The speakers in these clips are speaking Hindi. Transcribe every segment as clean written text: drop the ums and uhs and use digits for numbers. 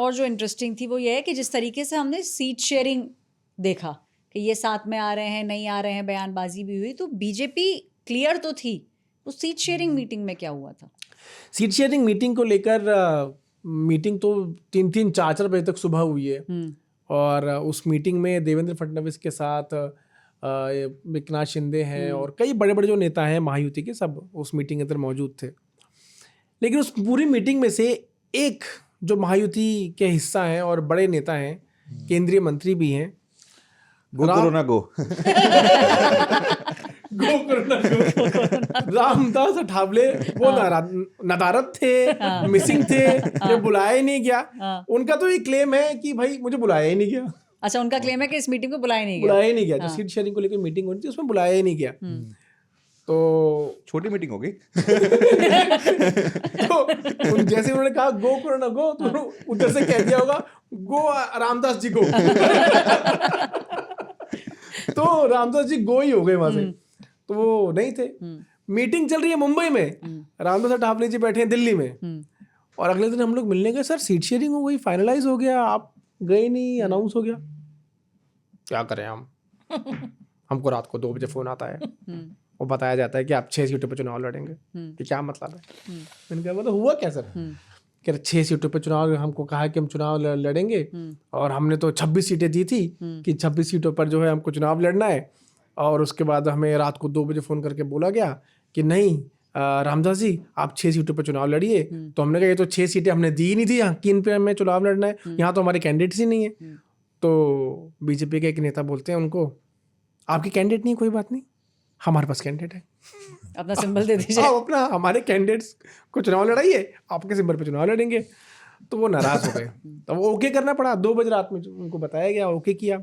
और जो इंटरेस्टिंग थी वो ये है कि जिस तरीके से हमने सीट शेयरिंग देखा कि ये साथ में आ रहे हैं, नहीं आ रहे हैं, बयानबाजी भी हुई, तो बीजेपी क्लियर तो थी। उस सीट शेयरिंग मीटिंग में क्या हुआ था? सीट शेयरिंग मीटिंग को लेकर मीटिंग तो 3-4 बजे तक सुबह हुई है। और उस मीटिंग में देवेंद्र फडणवीस के साथ एकनाथ शिंदे हैं और कई बड़े बड़े जो नेता हैं महायुति के, सब उस मीटिंग के अंदर मौजूद थे। लेकिन उस पूरी मीटिंग में से एक जो महायुति के हिस्सा हैं और बड़े नेता हैं, केंद्रीय मंत्री भी हैं, गो कोरोना गो गो कोरोना गो, रामदास अठावले वो नदारद थे, मिसिंग थे, ये बुलाया ही नहीं गया। उनका तो ये क्लेम है कि भाई मुझे बुलाया ही नहीं गया। अच्छा, उनका क्लेम है कि इस मीटिंग में बुलाया नहीं गया। बुलाया ही नहीं गया, जो सीट शेयरिंग को लेकर मीटिंग होनी थी उसमें बुलाया ही नहीं गया। तो छोटी मीटिंग हो गई। तो जैसे उन्होंने कहा गो कोरोना गो, तो उधर से कह दिया होगा गो रामदास जी गो। तो रामदास जी गो ही हो गए वहां से, तो वो नहीं थे। मीटिंग चल रही है मुंबई में, रामदास अठावले जी बैठे हैं दिल्ली में, और अगले दिन हम लोग मिलने गए, सर सीट शेयरिंग हो गई, फाइनलाइज हो गया, आप गए नहीं, अनाउंस हो गया। क्या करें हम हमको रात को 2 बजे फोन आता है और बताया जाता है कि आप 6 सीटों पर चुनाव लड़ेंगे। कि क्या मतलब है? मैंने कहा मतलब हुआ क्या सर? कि 6 सीटों पर चुनाव, हमको कहा कि हम चुनाव लड़ेंगे और हमने तो 26 सीटें दी थी कि 26 सीटों पर जो है हमको चुनाव लड़ना है, और उसके बाद हमें रात को 2 बजे फ़ोन करके बोला गया कि नहीं रामदास जी आप 6 सीटों पर चुनाव लड़िए। तो हमने कहा ये तो 6 सीटें हमने दी ही नहीं थी, यहाँ किन पे हमें चुनाव लड़ना है, यहाँ तो हमारे कैंडिडेट्स ही नहीं है। तो बीजेपी के एक नेता बोलते हैं उनको, आपकी कैंडिडेट नहीं, कोई बात नहीं, हमारे पास कैंडिडेट है, अपना सिंबल दे दीजिए, आप अपना हमारे कैंडिडेट्स को चुनाव लड़ाइए, आपके सिंबल पे चुनाव लड़ेंगे। तो वो नाराज हो गए, तो वो ओके करना पड़ा। 2 बजे रात में उनको बताया गया, ओके किया।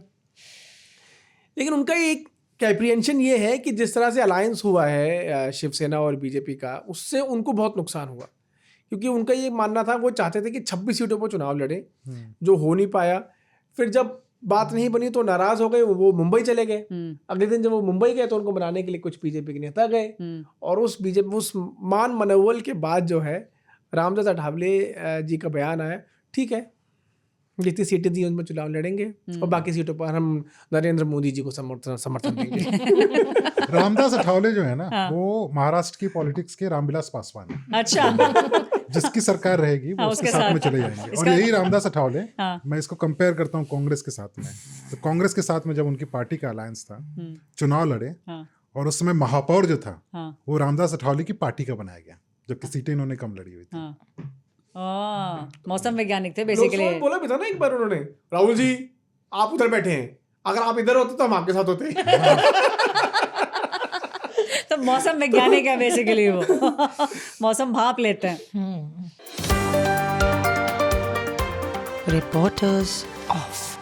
लेकिन उनका एक एप्रीहेंशन ये है कि जिस तरह से अलायंस हुआ है शिवसेना और बीजेपी का, उससे उनको बहुत नुकसान हुआ, क्योंकि उनका ये मानना था, वो चाहते थे कि 26 सीटों पर चुनाव लड़े, जो हो नहीं पाया। फिर जब बात नहीं बनी तो नाराज हो गए, वो मुंबई चले गए। अगले दिन जब वो मुंबई गए तो उनको मनाने के लिए कुछ बीजेपी के नेता गए, और उस मान मनोबल के बाद जो है रामदास अठावले जी का बयान आया, ठीक है जितनी सीटें दी उनमें चुनाव लड़ेंगे और बाकी सीटों पर हम नरेंद्र मोदी जी को समर्थन देंगे। रामदास अठावले जो है ना, वो महाराष्ट्र की पॉलिटिक्स के रामविलास पासवान है। अच्छा। जिसकी सरकार रहेगी वो उसके साथ में चले जाएंगे। और यही रामदास अठावले, मैं इसको कंपेयर करता हूँ कांग्रेस के साथ में। तो कांग्रेस के साथ में जब उनकी पार्टी का अलायंस था, चुनाव लड़े, और उस समय महापौर जो था वो रामदास अठावले की पार्टी का बनाया गया, जबकि सीटें इन्होंने कम लड़ी हुई थी। मौसम वैज्ञानिक थे बेसिकली। बोला भी था ना एक बार उन्होंने, राहुल जी आप उधर बैठे हैं, अगर आप इधर होते तो हम आपके साथ होते। तो मौसम वैज्ञानिक है बेसिकली, वो मौसम भाप लेते हैं। Reporters of